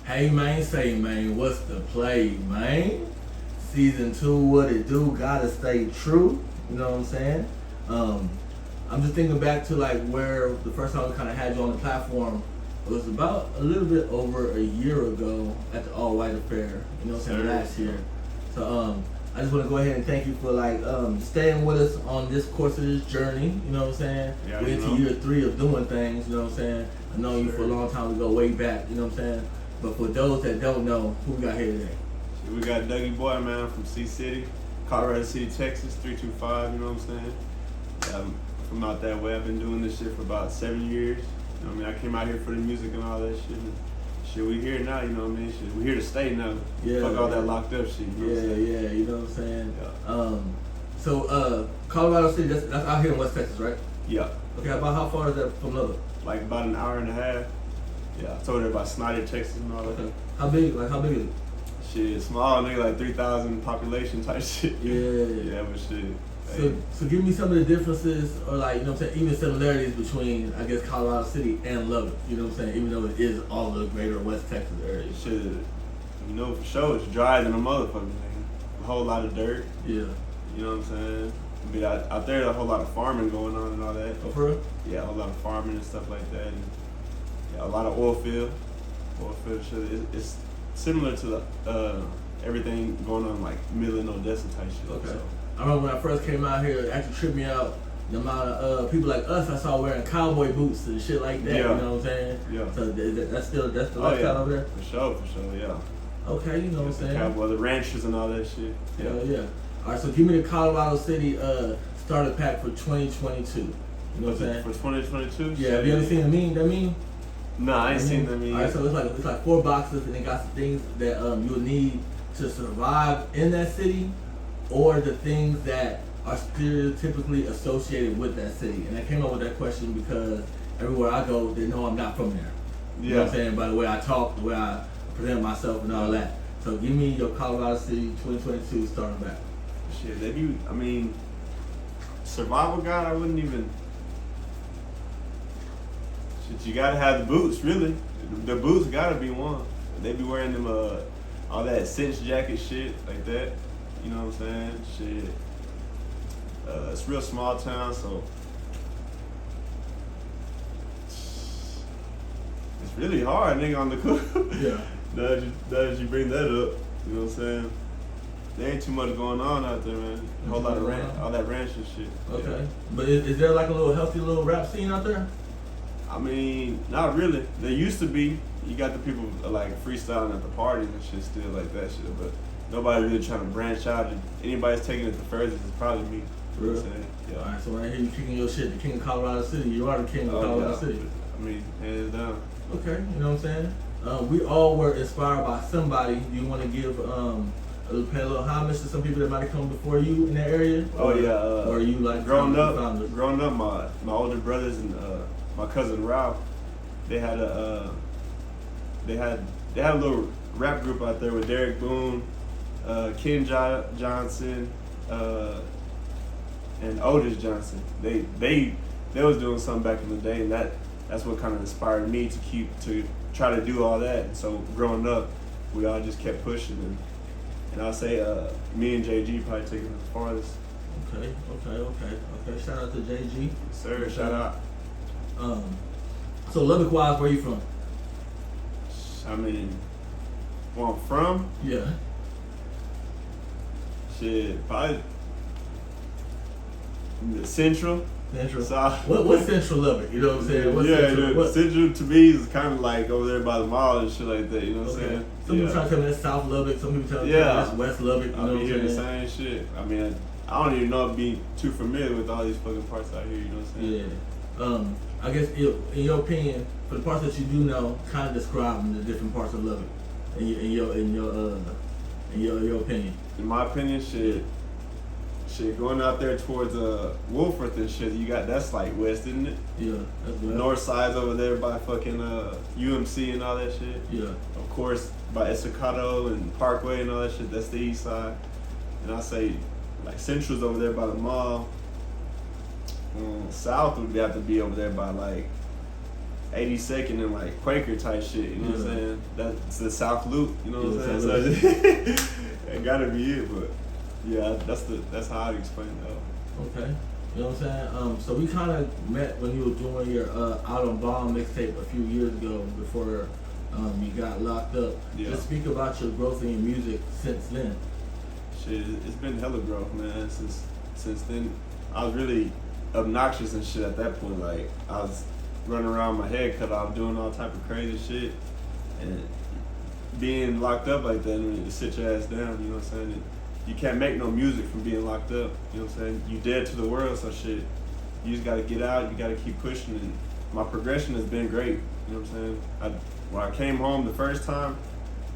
Hey man, say man, what's the play, man? Season 2, what it do? Gotta stay true. You know what I'm saying? I'm just thinking back to like where the first time we kind of had you on the platform. It was about a little bit over a year ago at the All White Affair. You know what I'm saying? Last year. So I just want to go ahead and thank you for like staying with us on this course of this journey. You know what I'm saying? Yeah, we're into year 3 of doing things. You know what I'm saying? I know you for a long time. We go way back. You know what I'm saying? But for those that don't know, who we got here today? We got Dougie Boii, man, from C-City, Colorado City, Texas, 325, you know what I'm saying? From out that way, I've been doing this shit for about 7 years. You know what I mean? I came out here for the music and all that shit. Shit, we here now, you know what I mean? Shit, we here to stay now. Yeah. Fuck all that locked up shit, you know what I'm saying? Yeah, you know what I'm saying? Yeah. So Colorado City, that's out here in West Texas, right? Yeah. Okay, about how far is that from Lubbock? Like about an hour and a half. Yeah, I told her about Snyder, Texas and all that. Okay. How big is it? Shit, small nigga, like 3,000 population type shit. Yeah. Yeah, but shit. So give me some of the differences, or like, you know what I'm saying, even similarities between, I guess, Colorado City and Lubbock, you know what I'm saying, even though it is all the greater West Texas area. Shit, you know for sure, it's dry than a motherfucker, nigga. A whole lot of dirt. Yeah. You know what I'm saying? But out there, a whole lot of farming going on and all that. Oh, for real? Yeah, a whole lot of farming and stuff like that. And yeah, a lot of oil field shit. It's similar to everything going on like Midland, Odessa type shit. Okay. So. I remember when I first came out here, it actually tripped me out. The amount of people like us I saw wearing cowboy boots and shit like that. Yeah. You know what I'm saying? Yeah. So that's the lifestyle over there. For sure, yeah. Okay, you know what I'm saying? Cowboy, the ranchers and all that shit. Yeah. All right, so give me the Colorado City starter pack for 2022. You know what I'm saying? For 2022? Yeah. Have you ever seen the meme? Nah, I ain't seen the meme. All right, so it's like 4 boxes, and it got some things that you'll need to survive in that city, or the things that are stereotypically associated with that city. And I came up with that question because everywhere I go, they know I'm not from there. You know what I'm saying? By the way I talk, the way I present myself and all that. So give me your Colorado City 2022 starting back. Shit, survival guide, I wouldn't even. Shit, you gotta have the boots, really. The boots gotta be one. They be wearing them, all that cinch jacket shit like that. You know what I'm saying? Shit. It's real small town, so it's really hard, nigga, on the cook. Yeah. Now that you bring that up, you know what I'm saying? There ain't too much going on out there, man. A whole lot of all that ranch and shit. Okay. Yeah. But is there like a little healthy little rap scene out there? I mean, not really. There used to be. You got the people like freestyling at the parties and shit still like that shit, but nobody really trying to branch out. Anybody's taking it the furthest is probably me. For real? Yeah. All right, so when I hear you kicking your shit, the king of Colorado City, you are the king of Colorado City. I mean, hands down. Okay, you know what I'm saying? We all were inspired by somebody. Do you want to give pay a little homage to some people that might have come before you in that area? Or or you like growing up, my older brothers and my cousin Ralph, they had a little rap group out there with Derek Boone, Ken Johnson, and Otis Johnson. They was doing something back in the day, and that's what kind of inspired me to try to do all that. And so growing up, we all just kept pushing, and I'll say me and JG probably taking it the farthest. Okay. Shout out to JG. Yes, sir, shout out. So Lubbock wise, where you from? I mean, where I'm from? Yeah. Shit, probably the Central. South. What's Central Lubbock? You know what I'm saying? What's Central to me is kind of like over there by the mall and shit like that. You know what I'm saying? Some people try to tell me that's South Lubbock. Some people tell me that's West Lubbock. You know I be hearing the same shit. I mean, I don't even know if being too familiar with all these fucking parts out here. You know what I'm saying? Yeah. I guess in your opinion, for the parts that you do know, kind of describe the different parts of Lubbock. In your opinion. In my opinion, shit, going out there towards Wolford and shit, that's like west, isn't it? Yeah, that's west. North side's over there by fucking UMC and all that shit. Yeah. Of course, by Estacado and Parkway and all that shit, that's the east side. And I say, like, Central's over there by the mall. South would have to be over there by like 82nd and like Quaker type shit, you know what I'm saying? That's the South Loop, you know what I'm saying? So it gotta be it, but yeah, that's how I'd explain that. Okay. You know what I'm saying? So we kind of met when you were doing your Out on Bomb mixtape a few years ago before you got locked up. Yeah. Just speak about your growth in your music since then. Shit, it's been hella growth, man. Since then, I was really obnoxious and shit at that point. Like, I was running around with my head cut off, doing all type of crazy shit, and being locked up like that, when you sit your ass down, you know what I'm saying? And you can't make no music from being locked up, you know what I'm saying? You dead to the world, so shit. You just gotta get out, you gotta keep pushing, and my progression has been great, you know what I'm saying? When I came home the first time,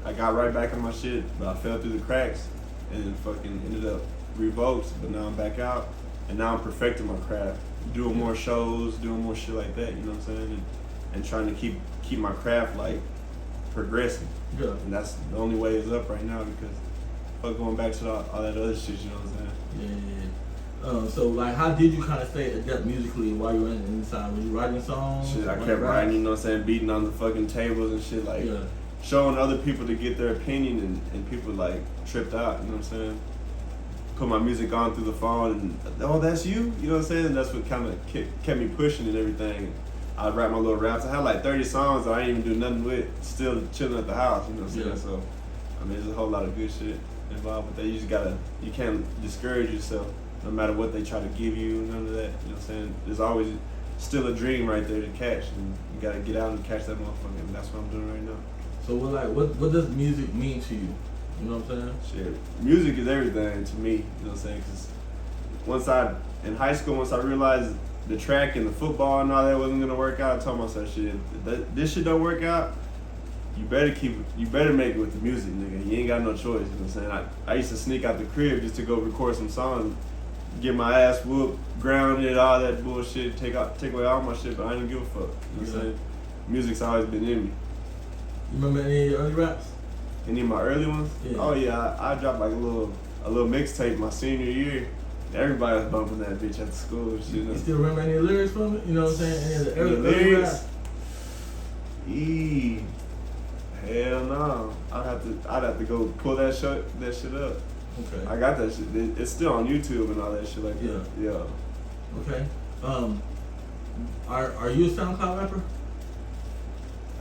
I got right back on my shit, but I fell through the cracks and fucking ended up revoked, but now I'm back out, and now I'm perfecting my craft, doing more shows, doing more shit like that, you know what I'm saying? And trying to keep my craft like progressing. Yeah. And that's the only way it's up right now, because fuck going back to all that other shit, you know what I'm saying? Yeah. So like, how did you kind of stay adept musically while you were inside? Were you writing songs? Shit, I kept writing, you know what I'm saying, beating on the fucking tables and shit, like showing other people to get their opinion, and people like tripped out, you know what I'm saying? Put my music on through the phone, and oh, that's you know what I'm saying? And that's what kind of kept me pushing and everything. I'd write my little raps. I had like 30 songs that I didn't even do nothing with, still chilling at the house, you know what I'm saying? So, I mean, there's a whole lot of good shit involved with that. You can't discourage yourself, no matter what they try to give you, none of that, you know what I'm saying? There's always still a dream right there to catch, and you gotta get out and catch that motherfucker, and that's what I'm doing right now. So what does music mean to you? You know what I'm saying? Shit, music is everything to me, you know what I'm saying? Because in high school, once I realized the track and the football and all that wasn't gonna work out, I told myself, shit, if this shit don't work out, you better make it with the music, nigga. You ain't got no choice, you know what I'm saying? I used to sneak out the crib just to go record some songs, get my ass whooped, grounded, all that bullshit, take away all my shit, but I didn't give a fuck, you know what I'm saying? Music's always been in me. You remember any of your early raps? Any of my early ones? Yeah. Oh yeah, I dropped like a little mixtape my senior year. Everybody was bumping that bitch at the school. You still remember any lyrics from it? You know what I'm saying? Any of the early lyrics? raps? Hell no. I'd have to go pull that shit up. Okay. I got that shit. It's still on YouTube and all that shit like that. Yeah. Okay. Are you a SoundCloud rapper?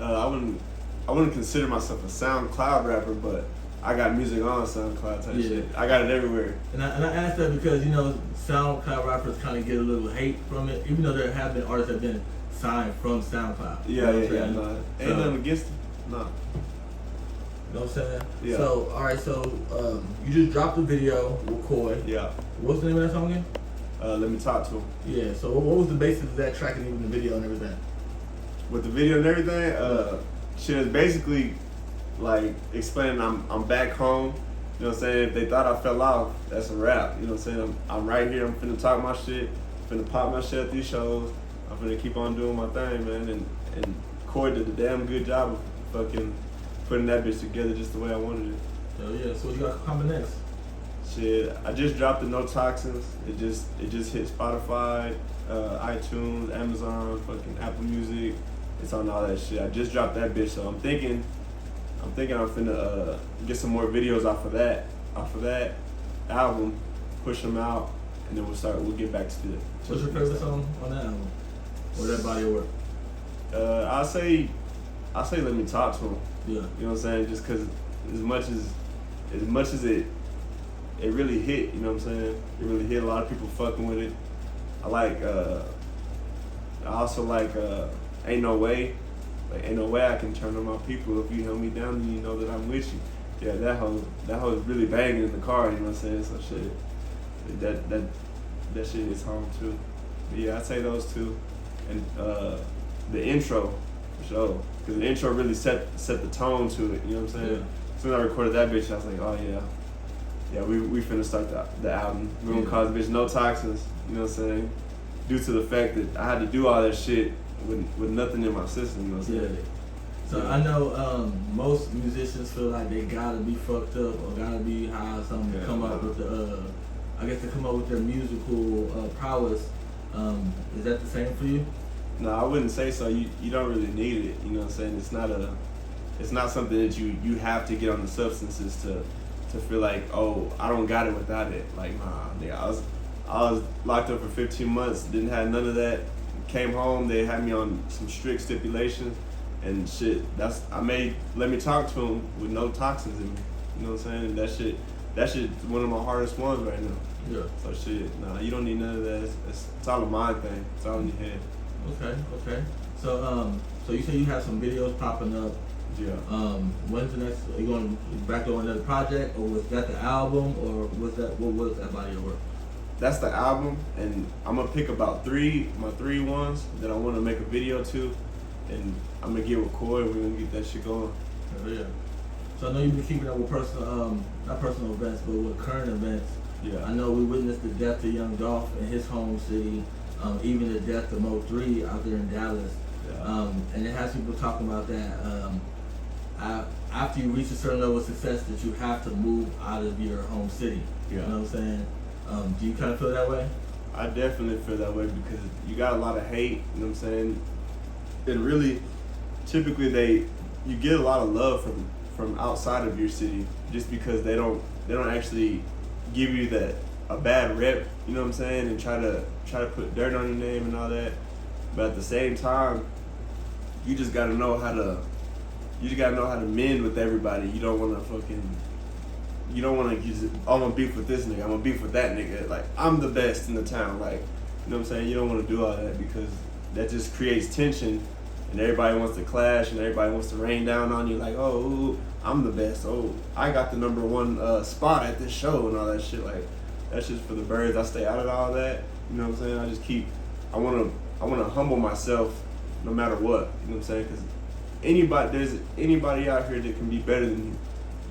I wouldn't consider myself a SoundCloud rapper, but I got music on SoundCloud type shit. I got it everywhere. And I asked that because, you know, SoundCloud rappers kind of get a little hate from it, even though there have been artists that have been signed from SoundCloud. Yeah. No. Ain't nothing against it. No. You know what I'm saying? Yeah. So, alright, you just dropped a video with Koi. Yeah. What's the name of that song again? Let Me Talk to Him. Yeah, so what was the basis of that track and even the video and everything? With the video and everything, shit is basically like explaining I'm back home. You know what I'm saying? If they thought I fell off, that's a wrap. You know what I'm saying? I'm right here. I'm finna talk my shit. Finna pop my shit at these shows. I'm finna keep on doing my thing, man. And Corey did a damn good job of fucking putting that bitch together just the way I wanted it. Hell yeah. So what you got coming next? Shit, I just dropped the No Toxins. It just hit Spotify, iTunes, Amazon, fucking Apple Music. It's on all that shit. I just dropped that bitch, so I'm thinking I'm finna get some more videos off of that album, push them out, and then we'll get back to the. What's your favorite song on that album, or that body of work? I'll say Let Me Talk to Him. Yeah. You know what I'm saying? Just cause as much as it really hit, you know what I'm saying? It really hit. A lot of people fucking with it. I also like Ain't No Way. Like, ain't no way I can turn on my people. If you held me down, then you know that I'm with you. Yeah, that hoe is really banging in the car, you know what I'm saying? So shit, that shit is home too. But yeah, I'd say those two. And the intro, for sure. Because the intro really set the tone to it, you know what I'm saying? Yeah. As soon as I recorded that bitch, I was like, oh yeah. Yeah, we finna start the album. We're gonna call the bitch No Toxins, you know what I'm saying? Due to the fact that I had to do all that shit with nothing in my system, you know what I'm saying? Yeah. So I know most musicians feel like they gotta be fucked up or gotta be high or something to come up with to come up with their musical prowess. Is that the same for you? No, I wouldn't say so. You don't really need it. You know what I'm saying? It's not something that you have to get on the substances to feel like, oh, I don't got it without it. Like, nah, nigga, I was locked up for 15 months, didn't have none of that. Came home, they had me on some strict stipulations and shit. Let me talk to them with no toxins in me. You know what I'm saying? And that shit one of my hardest ones right now. Yeah. So shit, nah, you don't need none of that. It's all a mind thing. It's all in your head. Okay. So you say you have some videos popping up. Yeah. When's the next? Are you going back on another project, or was that the album, or was that what was that body of work? That's the album, and I'm gonna pick about my three ones that I want to make a video to, and I'm gonna get with Coy. We're gonna get that shit going. Oh, yeah. So I know you've been keeping up with not personal events, but with current events. Yeah. I know we witnessed the death of Young Dolph in his home city, even the death of Mo 3 out there in Dallas. Yeah. And it has people talking about that. After you reach a certain level of success, that you have to move out of your home city. Yeah. You know what I'm saying? Do you kind of feel that way? I definitely feel that way because you got a lot of hate, you know what I'm saying? And really, typically you get a lot of love from outside of your city just because they don't actually give you a bad rep, you know what I'm saying, and try to put dirt on your name and all that. But at the same time, you just gotta know how to mend with everybody. You don't wanna use it, I'm gonna beef with this nigga, I'm gonna beef with that nigga. Like, I'm the best in the town. Like, you know what I'm saying? You don't wanna do all that because that just creates tension and everybody wants to clash and everybody wants to rain down on you like, oh, ooh, I'm the best. Oh, I got the #1 spot at this show and all that shit. Like, that's just for the birds. I stay out of all that. You know what I'm saying? I wanna humble myself no matter what. You know what I'm saying? Because there's anybody out here that can be better than you.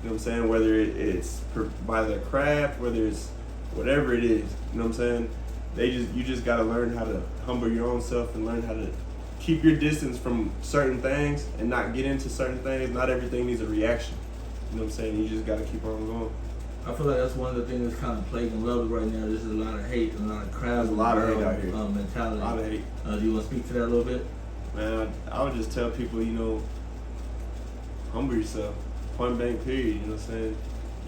You know what I'm saying? Whether it's by their craft, whether it's whatever it is. You know what I'm saying? You just gotta learn how to humble your own self and learn how to keep your distance from certain things and not get into certain things. Not everything needs a reaction. You know what I'm saying? You just gotta keep on going. I feel like that's one of the things that's kind of plaguing love right now. There's a lot of hate and a lot of crowd. There's a lot of hate out here. Mentality. A lot of hate. Do you want to speak to that a little bit? Man, I would just tell people, humble yourself. Point blank period. You know what I'm saying?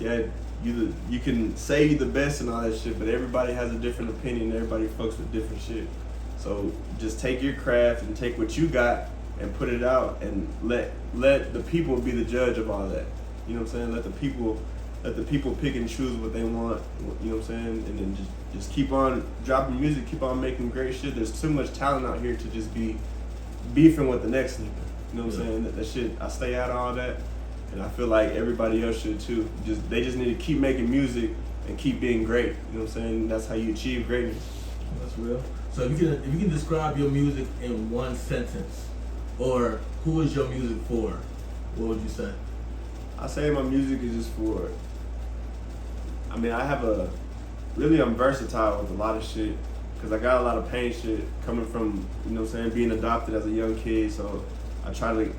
Yeah, you can say you're the best and all that shit, but everybody has a different opinion. Everybody fucks with different shit. So just take your craft and take what you got and put it out and let the people be the judge of all that. You know what I'm saying? Let the people pick and choose what they want. You know what I'm saying? And then just keep on dropping music, keep on making great shit. There's too much talent out here to just be beefing with the next nigga. You know what I'm saying? That shit, I stay out of all that. And I feel like everybody else should too. They just need to keep making music and keep being great. You know what I'm saying? That's how you achieve greatness. That's real. So if you can describe your music in one sentence, or who is your music for, what would you say? I say my music is just for, I'm versatile with a lot of shit, because I got a lot of pain shit coming from, you know what I'm saying, being adopted as a young kid. So I try to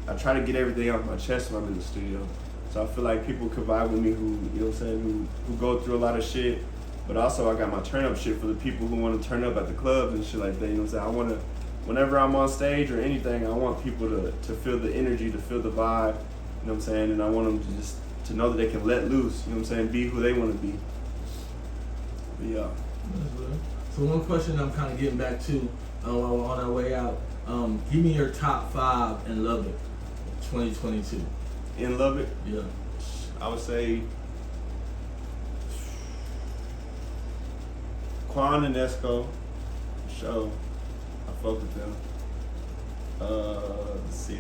get everything off my chest when I'm in the studio. So I feel like people could vibe with me who, you know what I'm saying, who go through a lot of shit. But also I got my turn up shit for the people who want to turn up at the clubs and shit like that. You know what I'm saying? Whenever I'm on stage or anything, I want people to feel the energy, to feel the vibe. You know what I'm saying? And I want them to know that they can let loose. You know what I'm saying? Be who they want to be. But yeah. That's real. So one question I'm kind of getting back to on our way out. Give me your top 5 in Lubbock, 2022. In Lubbock? Yeah. I would say Quan and Esco, show. I fuck with them. Let's see.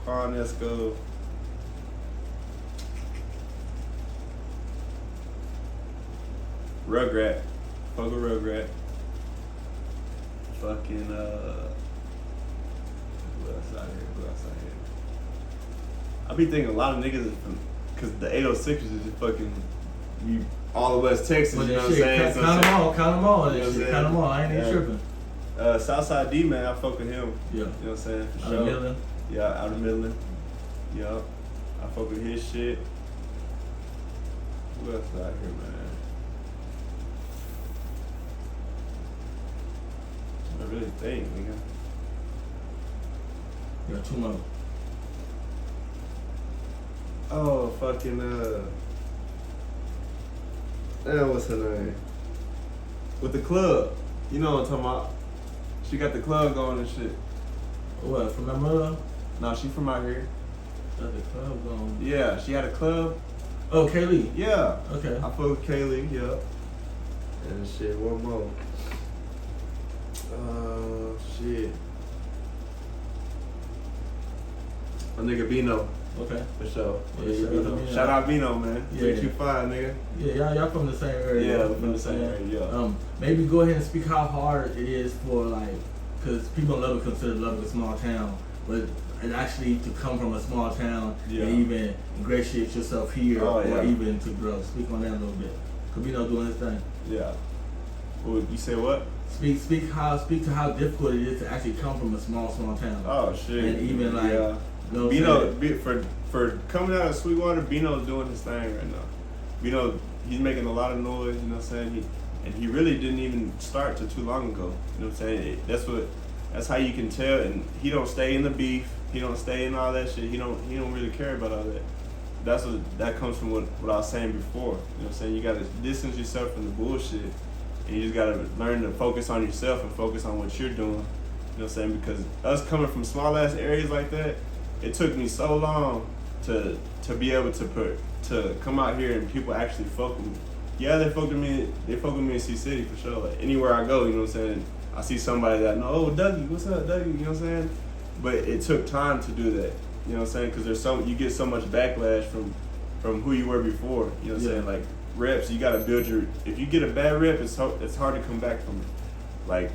Quan, Esco. Rugrat. Fuck with Rugrat. Fucking, who else out here? I be thinking a lot of niggas is from, cause the 806ers is just fucking, all of West Texas, you know what I'm saying? Count them all. Count them all. I ain't even tripping. Southside D, man, I fuck with him. Yeah. You know what I'm saying? For Out sure. of Midland? Yeah, out of Midland. Yeah. I fuck with his shit. Who else is out here, man? to really think, nigga. You got 2 more. Oh, fucking, what's her name? With the club. You know what I'm talking about. She got the club going and shit. What, from that mother? No, she from out here. Got the club going. Yeah, she had a club. Oh, Kaylee. Yeah. Okay. I fuck with Kaylee, yeah. And shit, one more. Shit. My nigga Bino. Okay. For sure. Yeah, Shout out Bino, man. Yeah. 325, nigga. Yeah, y'all from the same area. Yeah, we're from the same area, yeah. Maybe go ahead and speak how hard it is for, like, because people in Lubbock consider Lubbock a small town, but and actually to come from a small town and even ingratiate yourself here or even to grow. Speak on that a little bit. Cause Bino doing his thing. Yeah. Well, you say what? Speak to how difficult it is to actually come from a small town. Oh shit. And even like you know Bino for coming out of Sweetwater, Bino's doing his thing right now. Bino, he's making a lot of noise, you know what I'm saying? He really didn't even start till too long ago. You know what I'm saying? That's how you can tell, and he don't stay in the beef, he don't stay in all that shit, he don't really care about all that. That comes from what I was saying before. You know what I'm saying? You gotta distance yourself from the bullshit. And you just gotta learn to focus on yourself and focus on what you're doing. You know what I'm saying? Because us coming from small ass areas like that, it took me so long to be able to come out here and people actually fuck with me. Yeah, they fuck with me in C City for sure. Like anywhere I go, you know what I'm saying? I see somebody that I know, oh Dougie, what's up, Dougie? You know what I'm saying? But it took time to do that. You know what I'm saying? Because you get so much backlash from who you were before. You know what I'm saying? Like reps, you gotta build if you get a bad rep, it's hard to come back from it. Like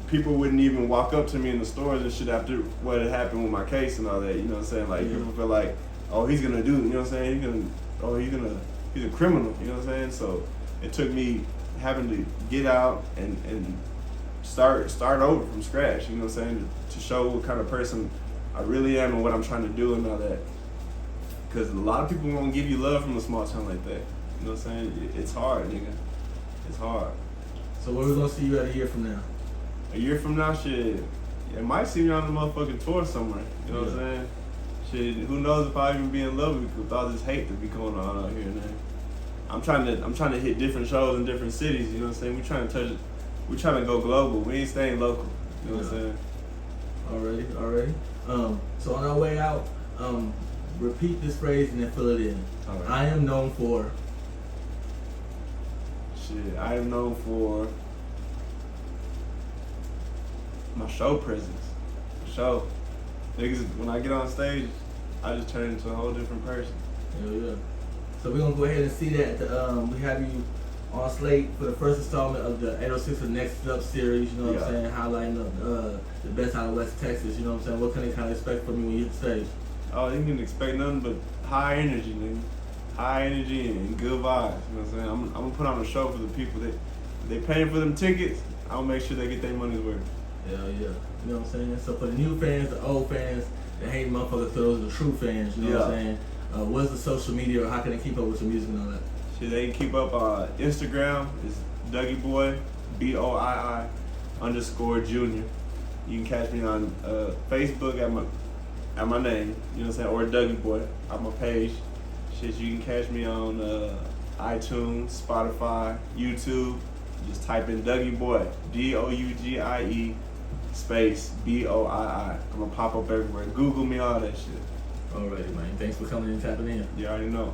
people wouldn't even walk up to me in the stores and shit after what had happened with my case and all that. You know what I'm saying? Like people feel like, oh, he's gonna do, you know what I'm saying? He's a criminal. You know what I'm saying? So it took me having to get out and start over from scratch. You know what I'm saying? To show what kind of person I really am and what I'm trying to do and all that. Because a lot of people won't give you love from a small town like that. You know what I'm saying? It's hard, nigga. It's hard. So where we gonna see you at a year from now? A year from now, shit, it might see me on the motherfucking tour somewhere. You know what I'm saying? Shit, who knows if I even be in love with all this hate that be going on out here, man. I'm trying to hit different shows in different cities. You know what I'm saying? We trying to go global. We ain't staying local. You know what I'm saying? Already. So on our way out, repeat this phrase and then fill it in. All right. I am known for. Shit, I am known for my show presence. Show. Niggas, when I get on stage, I just turn into a whole different person. Hell yeah. So we're gonna go ahead and see that. We have you on slate for the first installment of the 806 The Next Up series, you know what I'm saying, highlighting the best out of West Texas, you know what I'm saying? What can they kind of expect from you when you hit the stage? Oh, you can expect nothing but high energy, nigga. High energy and good vibes, you know what I'm saying? I'm gonna put on a show for the people that they paying for them tickets. I'll make sure they get their money's worth. Hell yeah. You know what I'm saying? So for the new fans, the old fans, the hate motherfuckers, those are the true fans, you know what I'm saying? What's the social media, or how can they keep up with your music and all that? Shit, they can keep up on Instagram, is Dougie Boii, BOII_Junior. You can catch me on Facebook at my name, you know what I'm saying, or Dougie Boii on my page. Shit, you can catch me on iTunes, Spotify, YouTube. Just type in Dougie Boii, DOUGIE _BOII. I'm gonna pop up everywhere. Google me, all that shit. Alrighty, man. Thanks for coming and tapping in. You already know.